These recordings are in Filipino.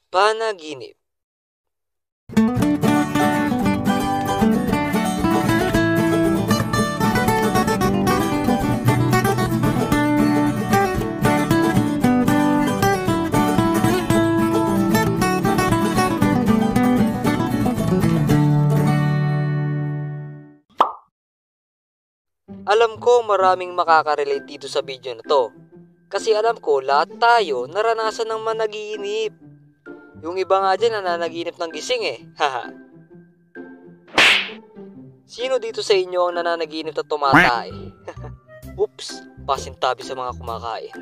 Panaginip. Alam ko maraming makaka-relate dito sa video na to. Kasi alam ko lahat tayo naranasan ng managinip. Yung iba nga dyan nananaginip ng gising haha. Sino dito sa inyo ang nananaginip na tumatay? Oops, pasintabi sa mga kumakain.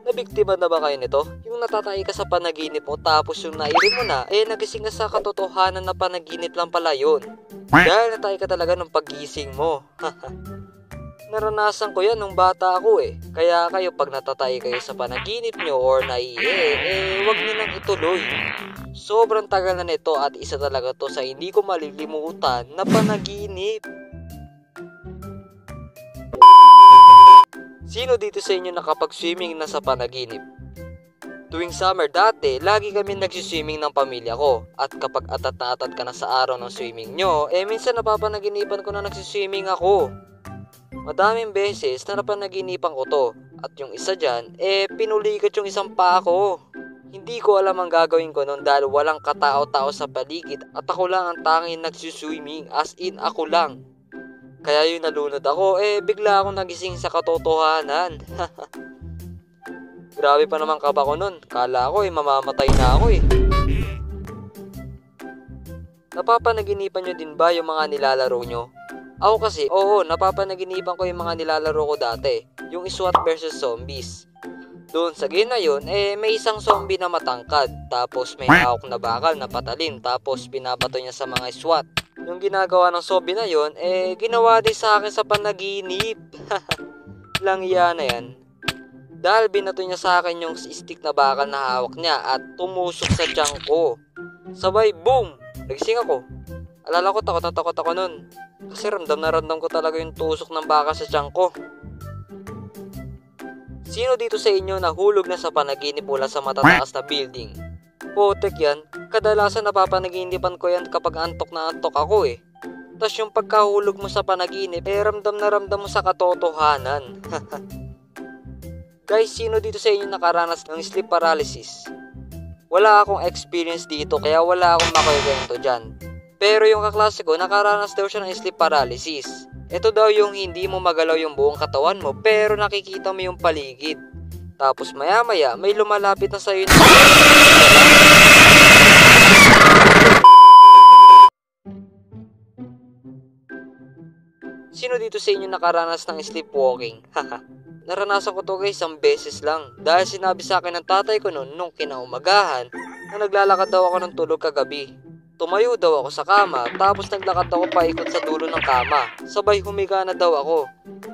Nabiktima na ba kayo nito? Yung natatay ka sa panaginip mo tapos yung nairin mo na, nagising ka sa katotohanan na panaginip lang pala yun. Dahil natay ka talaga ng paggising mo. Naranasan ko yan nung bata ako Kaya kayo pag natatay kayo sa panaginip nyo or wag nyo nang ituloy. Sobrang tagal na nito at isa talaga to sa hindi ko malilimutan na panaginip. Sino dito sa inyo nakapag-swimming na sa panaginip? Tuwing summer dati, lagi kami nagsiswimming ng pamilya ko. At kapag atat na atat ka na sa araw ng swimming nyo, minsan napapanaginipan ko na nagsiswimming ako. Madaming beses na napanaginipan ko to. At yung isa dyan, pinulikat yung isang paa ko. Hindi ko alam ang gagawin ko noon dahil walang katao-tao sa paligid at ako lang ang tanging nagsiswimming, as in ako lang. Kaya yung nalunod ako, bigla akong nagising sa katotohanan. Grabe pa naman kaba ko nun. Kala ko mamamatay na ako Napapanaginipan nyo din ba yung mga nilalaro nyo? Ako kasi, oo, napapanaginipan ko yung mga nilalaro ko dati. Yung SWAT versus Zombies. Doon sa game na yun, may isang zombie na matangkad. Tapos may hawak na bakal na patalin. Tapos binabato niya sa mga SWAT. Yung ginagawa ng zombie na yun, ginawa din sa akin sa panaginip. Langya na yan. Dahil binato niya sa akin yung stick na bakal na hawak niya at tumusok sa tiyan ko. Sabay, boom! Nagising ako. Alala ko, takot na takot ako nun. Kasi ramdam na ramdam ko talaga yung tusok ng bakal sa tiyan ko. Sino dito sa inyo nahulog na sa panaginip mula sa matataas na building? Potek yan. Kadalasan napapanaginipan ko yan kapag antok na antok ako Tas yung pagkahulog mo sa panaginip, ramdam na ramdam mo sa katotohanan. Guys, sino dito sa inyo nakaranas ng sleep paralysis? Wala akong experience dito kaya wala akong makikwento dyan. Pero yung kaklase ko, nakaranas daw siya ng sleep paralysis. Ito daw yung hindi mo magalaw yung buong katawan mo pero nakikita mo yung paligid. Tapos maya maya may lumalapit na sa'yo na... Sino dito sa inyo nakaranas ng sleepwalking? Naranasan ko to guys isang beses lang. Dahil sinabi sa akin ng tatay ko noon nung kinaumagahan na naglalakad daw ako ng tulog kagabi. Tumayo daw ako sa kama tapos naglakad ako paikot sa dulo ng kama. Sabay humiga na daw ako.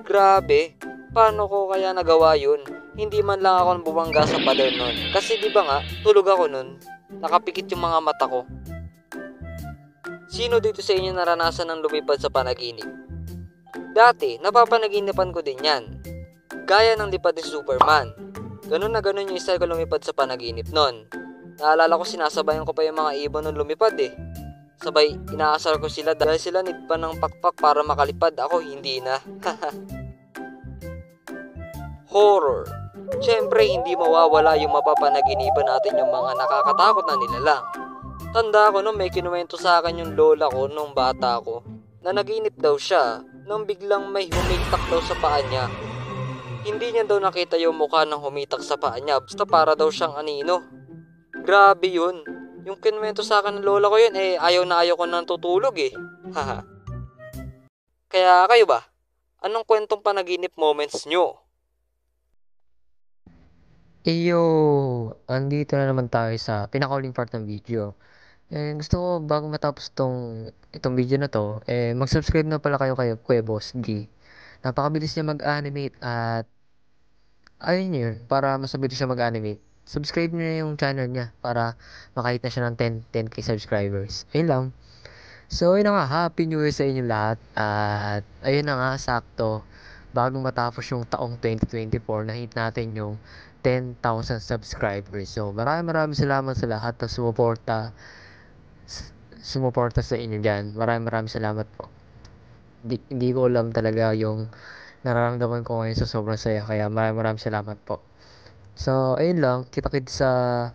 Grabe, paano ko kaya nagawa yun? Hindi man lang ako bumangga sa pader noon. Kasi di ba nga, tulog ako noon. Nakapikit yung mga mata ko. Sino dito sa inyo naranasan ng lumipad sa panaginip? Dati, napapanaginipan ko din yan. Gaya ng lipad ni Superman. Ganun na ganun yung style ko lumipad sa panaginip nun. Naalala ko sinasabayan ko pa yung mga ibon nung lumipad Sabay, inaasar ko sila dahil sila need pa ng pakpak para makalipad. Ako, hindi na. Horror. Siyempre, hindi mawawala yung mapapanaginipan natin yung mga nakakatakot na nilalang. Tanda ko nung may kinuwento sa akin yung lola ko nung bata ko na naginip daw siya nung biglang may humitak daw sa paa niya. Hindi niya daw nakita yung mukha ng humitak sa paa niya basta para daw siyang anino. Grabe yun. Yung kinuwento sa akin ng lola ko yun ayaw na ayaw ko nang tutulog Haha. Kaya kayo ba? Anong kwentong panaginip moments nyo? Eyo, andito na naman tayo sa pinakauling part ng video. Gusto ko bago matapos itong video na to, mag-subscribe na pala kayo kay Kuya Boss G. Napakabilis niya mag-animate at ayun yun, para mas mabilis siya mag-animate. Subscribe niyo yung channel niya para makahit na siya ng 10k subscribers. Ayun lang. So, ayun na nga, Happy New Year sa inyo lahat. At ayun na nga, sakto. Bagong matapos yung taong 2024, na-hit natin yung 10,000 subscribers. So, maraming salamat sa lahat na sumuporta sa inyo dyan. Maraming salamat po. Hindi ko alam talaga yung nararamdaman ko ngayon sa sobrang saya. Kaya maraming salamat po. So, ayun lang. Kita-kits sa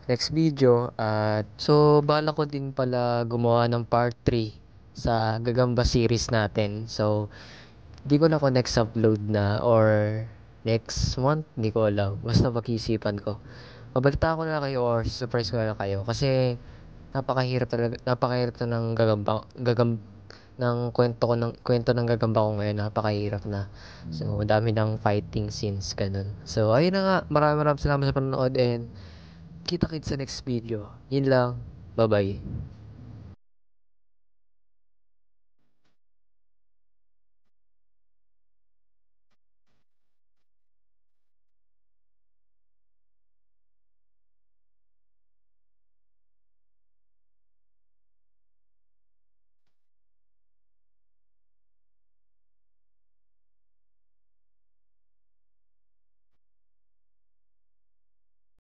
next video. At so, bala ko din pala gumawa ng part 3 sa Gagamba series natin. So, di ko na ako next upload na or next month. Di ko alam. Basta pag-isipan ko. Mabalita ko na kayo or surprise ko na kayo. Kasi, napakahirap na ng kwento ng gagamba ko ngayon, napakahirap na. So, dami ng fighting scenes, ganun. So, ayun na nga. Maraming salamat sa panonood and kita-kits sa next video. Yun lang. Bye-bye.